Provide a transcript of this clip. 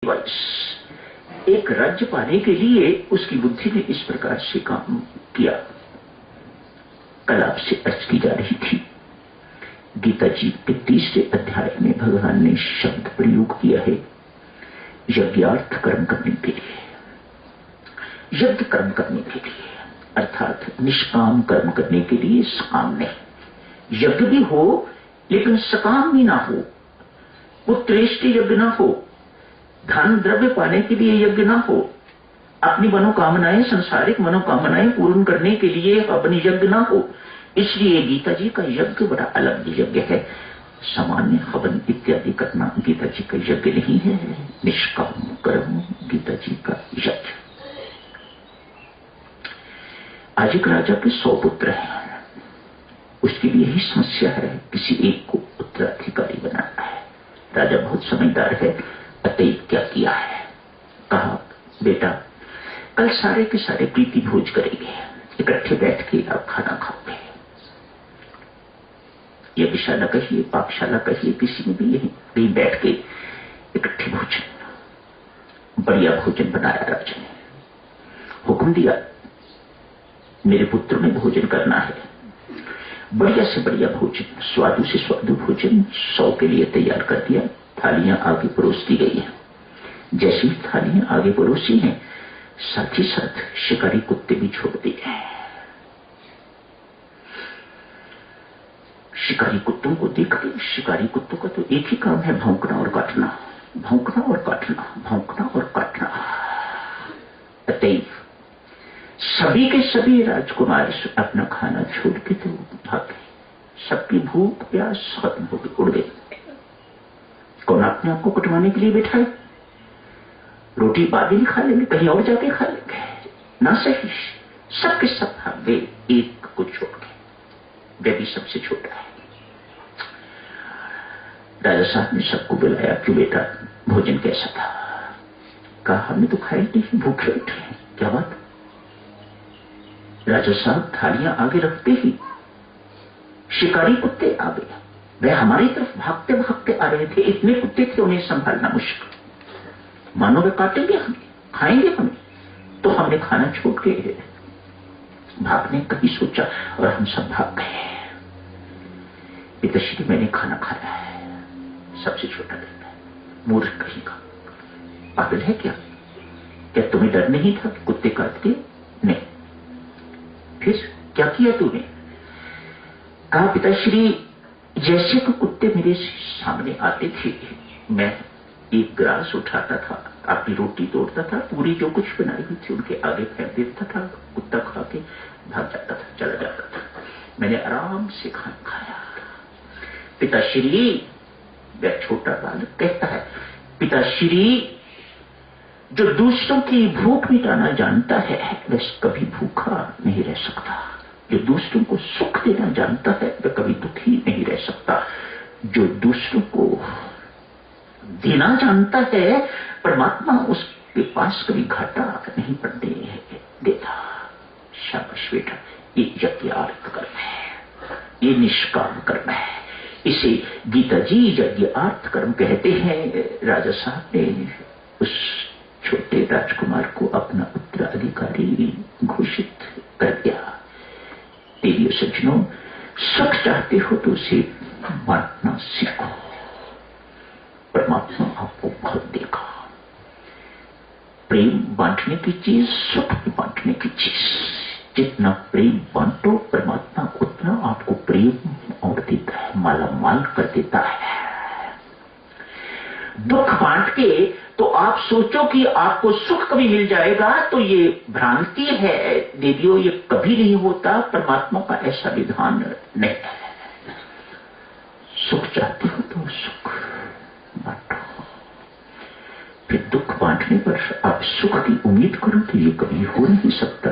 एक राज्य पाने के लिए उसकी बुद्धि ने इस प्रकार से काम किया। कल आपसे अर्ज की जा रही थी, गीता जी के 30वें अध्याय में भगवान ने शब्द प्रयोग किया है यज्ञार्थ कर्म करने के लिए, यज्ञ कर्म करने के लिए, अर्थात निष्काम कर्म करने के लिए, सकाम नहीं। यज्ञ भी हो लेकिन सकाम भी ना हो, पुत्रेष्ट यज्ञ ना हो, धन द्रव्य पाने के लिए यज्ञ ना हो, अपनी मनोकामनाएं, सांसारिक मनोकामनाएं पूर्ण करने के लिए अपनी यज्ञ ना हो। इसलिए गीता जी का यज्ञ बड़ा अलग यज्ञ है। सामान्य हवन इत्यादि करना गीता जी का यज्ञ नहीं है, निष्काम कर्म गीता जी का यज्ञ। आज एक राजा के 100 पुत्र हैं, उसकी भी यही समस्या है, किसी एक को उत्तराधिकारी बनाना है। राजा बहुत समझदार है, अतएव क्या किया है, कहा बेटा कल सारे के सारे प्रीति भोज करेंगे, इकट्ठे बैठ के आप खाना खाओगे। यज्ञशाला कहिए, पाकशाला कहिए, किसी में भी यही बैठ के इकट्ठे भोजन, बढ़िया भोजन बनाया। राजा ने हुक्म दिया, मेरे पुत्र में भोजन करना है, बढ़िया से बढ़िया भोजन, स्वादु से स्वादु भोजन 100 के लिए तैयार कर दिया। थालियां आगे परोस दी गई हैं। जैसी थालियां आगे परोसी हैं, साथ ही साथ शिकारी कुत्ते भी छोड़ दिए। शिकारी कुत्तों को देखकर, शिकारी कुत्तों का तो एक ही काम है, भौंकना और काटना, भौंकना और काटना, भौंकना और काटना। अतएव सभी के सभी राजकुमार अपना खाना छोड़ के तो भागे, सबकी भूख प्यास खत्म हो गई, उड़ गई। कौन अपने आप को कटवाने के लिए बैठा है? रोटी बाद में खा लेंगे, कहीं और जाके खा लेंगे, ना सही। सबके सब भाग गए एक को छोड़ के, वे भी सबसे छोटा है। राजा साहब ने सबको बुलाया, क्यों बेटा भोजन कैसा था? कहा हमने तो खाया नहीं, भूखे उठे। क्या बात? राजा साहब थालियां आगे रखते ही शिकारी कुत्ते आ गए। वे हमारी तरफ भागते भागते आ रहे थे, इतने कुत्ते थे उन्हें संभालना मुश्किल। मानो वे काटेंगे हमें, खाएंगे हमें, तो हमने खाना छोड़ के भागने का ही सोचा और हम सब भाग गए। पिताश्री मैंने खाना खाया है, सबसे छोटा बेटा। मूर्ख कहीं का, पागल है क्या? क्या तुम्हें डर नहीं था कि कुत्ते काट दिए? नहीं। फिर क्या किया तूने? कहा पिताश्री जैसे कि कुत्ते मेरे सामने आते थे, मैं एक ग्रास उठाता था, अपनी रोटी तोड़ता था, पूरी जो कुछ बनाई हुई थी उनके आगे फेंक देता था, कुत्ता खा के भाग जाता था, चला जाता था। मैंने आराम से खाना खाया। पिताश्री, वह छोटा बालक कहता है, पिताश्री जो दूसरों की भूख मिटाना जानता है वह कभी भूखा नहीं रह सकता। जो दूसरों को सुख देना जानता है वह कभी दुखी नहीं रह सकता। जो दूसरों को देना जानता है, परमात्मा उसके पास कभी घाटा नहीं पड़ने देता। शाबाश बेटा, ये यज्ञार्थ कर्म है, ये निष्काम कर्म है। इसे गीता जी यज्ञार्थ कर्म कहते हैं। राजा साहब ने उस छोटे राजकुमार को अपना उत्तराधिकारी घोषित कर दिया। देवियों सज्जनों, सुख चाहते हो तो उसे बांटना सीखो। परमात्मा आपको बहुत देगा। प्रेम बांटने की चीज, सुख भी बांटने की चीज। जितना प्रेम बांटो, परमात्मा उतना आपको प्रेम और देता है, माला माल कर देता है। दुख बांट के तो आप सोचो कि आपको सुख कभी मिल जाएगा, तो ये भ्रांति है देवियों, ये कभी नहीं होता। परमात्मा का ऐसा विधान नहीं है। सुख चाहते हो तो सुख बांटो, फिर दुख बांटने पर आप सुख की उम्मीद करो तो ये कभी हो नहीं सकता।